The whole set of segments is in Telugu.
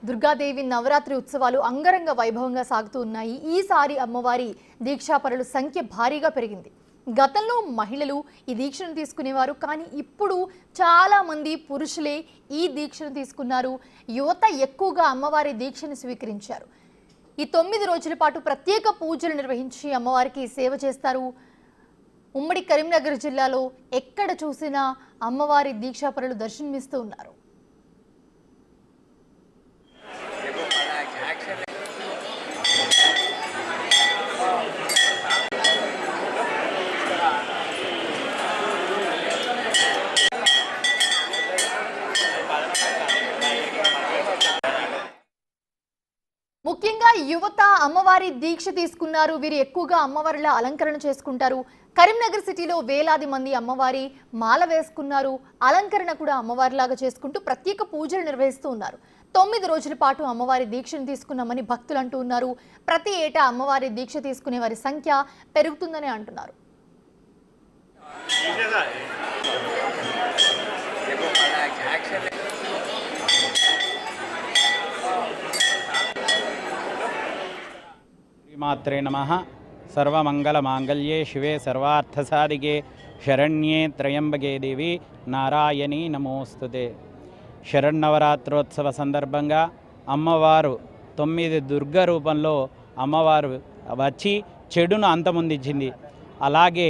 దుర్గాదేవి నవరాత్రి ఉత్సవాలు అంగరంగ వైభవంగా సాగుతూ ఉన్నాయి. ఈసారి అమ్మవారి దీక్షాపరుల సంఖ్య భారీగా పెరిగింది. గతంలో మహిళలు ఈ దీక్షను తీసుకునేవారు, కానీ ఇప్పుడు చాలా మంది పురుషులే ఈ దీక్షను తీసుకున్నారు. యువత ఎక్కువగా అమ్మవారి దీక్షను స్వీకరించారు. ఈ 9 రోజుల పాటు ప్రత్యేక పూజలు నిర్వహించి అమ్మవారికి సేవ చేస్తారు. ఉమ్మడి కరీంనగర్ జిల్లాలో ఎక్కడ చూసినా అమ్మవారి దీక్షాపరులు దర్శనమిస్తూ ఉన్నారు. ముఖ్యంగా యువత అమ్మవారి దీక్ష తీసుకున్నారు. వీరు ఎక్కువగా అమ్మవారిలా అలంకరణ చేసుకుంటారు. కరీంనగర్ సిటీలో వేలాది మంది అమ్మవారి మాల వేసుకున్నారు. అలంకరణ కూడా అమ్మవారిలాగా చేసుకుంటూ ప్రత్యేక పూజలు నిర్వహిస్తూ ఉన్నారు. 9 రోజుల పాటు అమ్మవారి దీక్షను తీసుకున్నామని భక్తులు అంటూ ఉన్నారు. ప్రతి ఏటా అమ్మవారి దీక్ష తీసుకునే వారి సంఖ్య పెరుగుతుందని అంటున్నారు. మాత్రే నమః. సర్వమంగళ మాంగళ్యే శివే సర్వార్థసాధికే శరణ్యే త్రయంబకే దేవి నారాయణీ నమోస్తుతే. శరన్నవరాత్రోత్సవ సందర్భంగా అమ్మవారు 9 దుర్గ రూపంలో అమ్మవారు వచ్చి చెడును అంతమొందించింది. అలాగే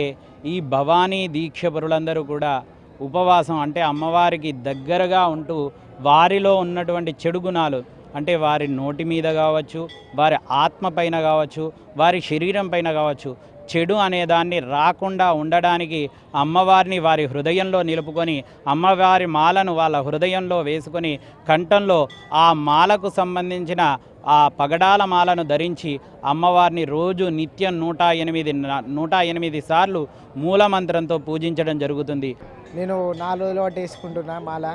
ఈ భవానీ దీక్షపరులందరూ కూడా ఉపవాసం అంటే అమ్మవారికి దగ్గరగా ఉంటూ వారిలో ఉన్నటువంటి చెడు గుణాలు అంటే వారి నోటి మీద కావచ్చు, వారి ఆత్మ పైన కావచ్చు, వారి శరీరం పైన కావచ్చు, చెడు అనేదాన్ని రాకుండా ఉండడానికి అమ్మవారిని వారి హృదయంలో నిలుపుకొని అమ్మవారి మాలను వాళ్ళ హృదయంలో వేసుకొని కంఠంలో ఆ మాలకు సంబంధించిన ఆ పగడాల మాలను ధరించి అమ్మవారిని రోజు నిత్యం 108 సార్లు మూలమంత్రంతో పూజించడం జరుగుతుంది. నేను 4 రోజుల పాటు వేసుకుంటున్నా మాల.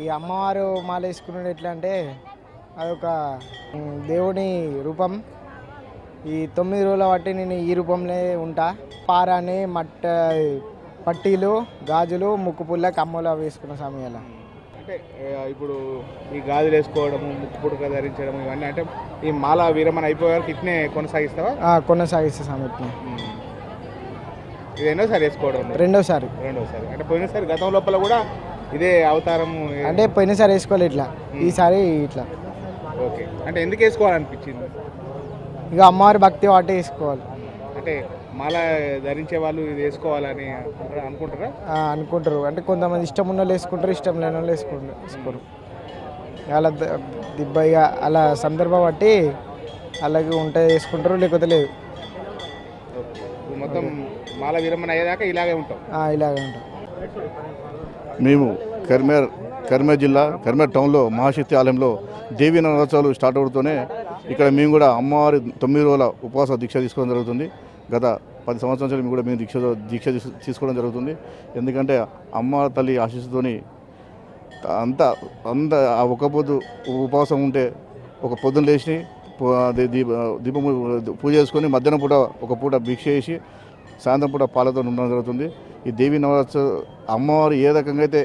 ఈ అమ్మవారు మాల వేసుకున్నది ఎట్లా అంటే అదొక దేవుని రూపం. ఈ 9 రోజుల బట్టి నేను ఈ రూపంలో ఉంటా. పారాని పట్టీలు, గాజులు, ముక్కు పుల్ల, కమ్మలు వేసుకున్న సమయాల. అంటే ఇప్పుడు ఈ గాజులు వేసుకోవడము, ముక్కు పుడక ధరించడం ఇవన్నీ అంటే ఈ మాల వీరమణ అయిపోయే వరకు ఇట్నే కొనసాగిస్తావా? కొనసాగిస్తా సమయం. ఇది ఎన్నోసారి వేసుకోవడం? రెండోసారి. అంటే పోయినసారి గతం లోపల కూడా ఇదే అవతారం అంటే పోయినసారి వేసుకోవాలి ఇట్లా, ఈసారి ఇట్లా. ఓకే, అంటే ఎందుకు వేసుకోవాలనిపించింది? ఇక అమ్మవారి భక్తి వాటి వేసుకోవాలి. అంటే మాల ధరించే వాళ్ళు ఇది వేసుకోవాలని అనుకుంటారా? అనుకుంటారు. అంటే కొంతమంది ఇష్టం ఉన్న వాళ్ళు వేసుకుంటారు, ఇష్టం లేని వాళ్ళు వేసుకోరు. అలా దిబ్బయ్య అలా సందర్భం బట్టి అలాగే ఉంటే వేసుకుంటారు, లేకపోతే లేదు. మొత్తం మాల విరమణ అయ్యేదాకా ఇలాగే ఉంటాం. ఇలాగే ఉంటాం. మేము కరీంనగర్ జిల్లా కరీంనగర్ టౌన్లో మహాశక్తి ఆలయంలో దేవీ నవరాత్రులు స్టార్ట్ అవుతూనే ఇక్కడ మేము కూడా అమ్మవారి 9 రోజుల ఉపవాస దీక్ష తీసుకోవడం జరుగుతుంది. గత 10 సంవత్సరాల నుంచి కూడా మేము దీక్ష తీసుకోవడం జరుగుతుంది. ఎందుకంటే అమ్మ తల్లి ఆశీస్సుతోని అంత ఒక పొద్దు ఉపవాసం ఉంటే ఒక పొద్దున లేచి దీపం పూజ చేసుకొని మధ్యాహ్నం పూట ఒక పూట భిక్ష చేసి సాయంత్రం పూట పాలతో ఉండడం జరుగుతుంది. ఈ దేవీ నవరాత్రి అమ్మవారు ఏ రకంగా అయితే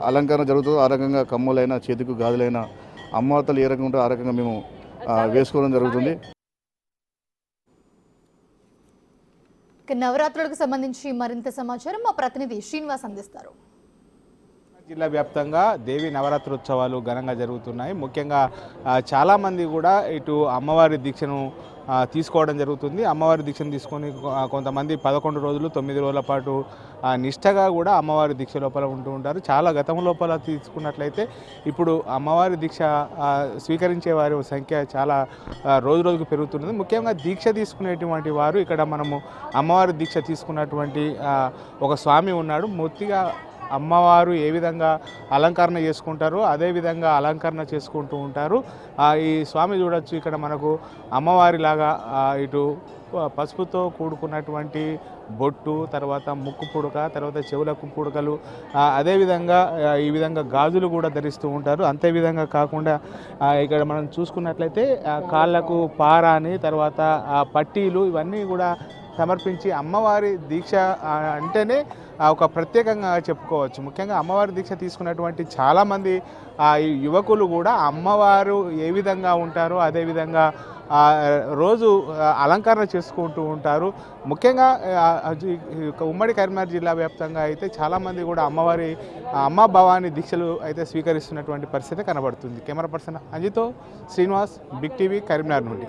అలంకరణ జరుగుతుందో ఆ రకంగా కమ్ములైనా చేతికి గాజులైనా అమ్మవారి తల్లి ఏ రకంగా ఉంటుందో ఆ రకంగా మేము వేసుకోవడం జరుగుతుంది. నవరాత్రులకు సంబంధించి మరింత సమాచారం మా ప్రతినిధి శ్రీనివాస్ అందిస్తారు. జిల్లా వ్యాప్తంగా దేవి నవరాత్రోత్సవాలు ఘనంగా జరుగుతున్నాయి. ముఖ్యంగా చాలామంది కూడా ఇటు అమ్మవారి దీక్షను తీసుకోవడం జరుగుతుంది. అమ్మవారి దీక్షను తీసుకొని కొంతమంది 11 రోజులు 9 రోజుల పాటు నిష్టగా కూడా అమ్మవారి దీక్ష లోపల ఉంటూ ఉంటారు. చాలా గతం లోపల తీసుకున్నట్లయితే ఇప్పుడు అమ్మవారి దీక్ష స్వీకరించే వారి సంఖ్య చాలా రోజుకు పెరుగుతున్నది. ముఖ్యంగా దీక్ష తీసుకునేటువంటి వారు ఇక్కడ మనము అమ్మవారి దీక్ష తీసుకున్నటువంటి ఒక స్వామి ఉన్నాడు. పూర్తిగా అమ్మవారు ఏ విధంగా అలంకరణ చేసుకుంటారో అదేవిధంగా అలంకరణ చేసుకుంటూ ఉంటారు. ఈ స్వామి చూడొచ్చు ఇక్కడ మనకు అమ్మవారిలాగా ఇటు పసుపుతో కూడుకున్నటువంటి బొట్టు, తర్వాత ముక్కు పుడక, తర్వాత చెవులకు పుడకలు, అదేవిధంగా ఈ విధంగా గాజులు కూడా ధరిస్తూ ఉంటారు. అంతే విధంగా కాకుండా ఇక్కడ మనం చూసుకున్నట్లయితే కాళ్ళకు పారాని, తర్వాత పట్టీలు, ఇవన్నీ కూడా సమర్పించి అమ్మవారి దీక్ష అంటేనే ఒక ప్రత్యేకంగా చెప్పుకోవచ్చు. ముఖ్యంగా అమ్మవారి దీక్ష తీసుకున్నటువంటి చాలామంది ఈ యువకులు కూడా అమ్మవారు ఏ విధంగా ఉంటారో అదేవిధంగా రోజు అలంకరణ చేసుకుంటూ ఉంటారు. ముఖ్యంగా ఉమ్మడి కరీంనగర్ జిల్లా వ్యాప్తంగా అయితే చాలామంది కూడా అమ్మ భవానీ దీక్షలు అయితే స్వీకరిస్తున్నటువంటి పరిస్థితి కనబడుతుంది. కెమెరా పర్సన్ అంజితో శ్రీనివాస్, బిగ్ టీవీ, కరీంనగర్ నుండి.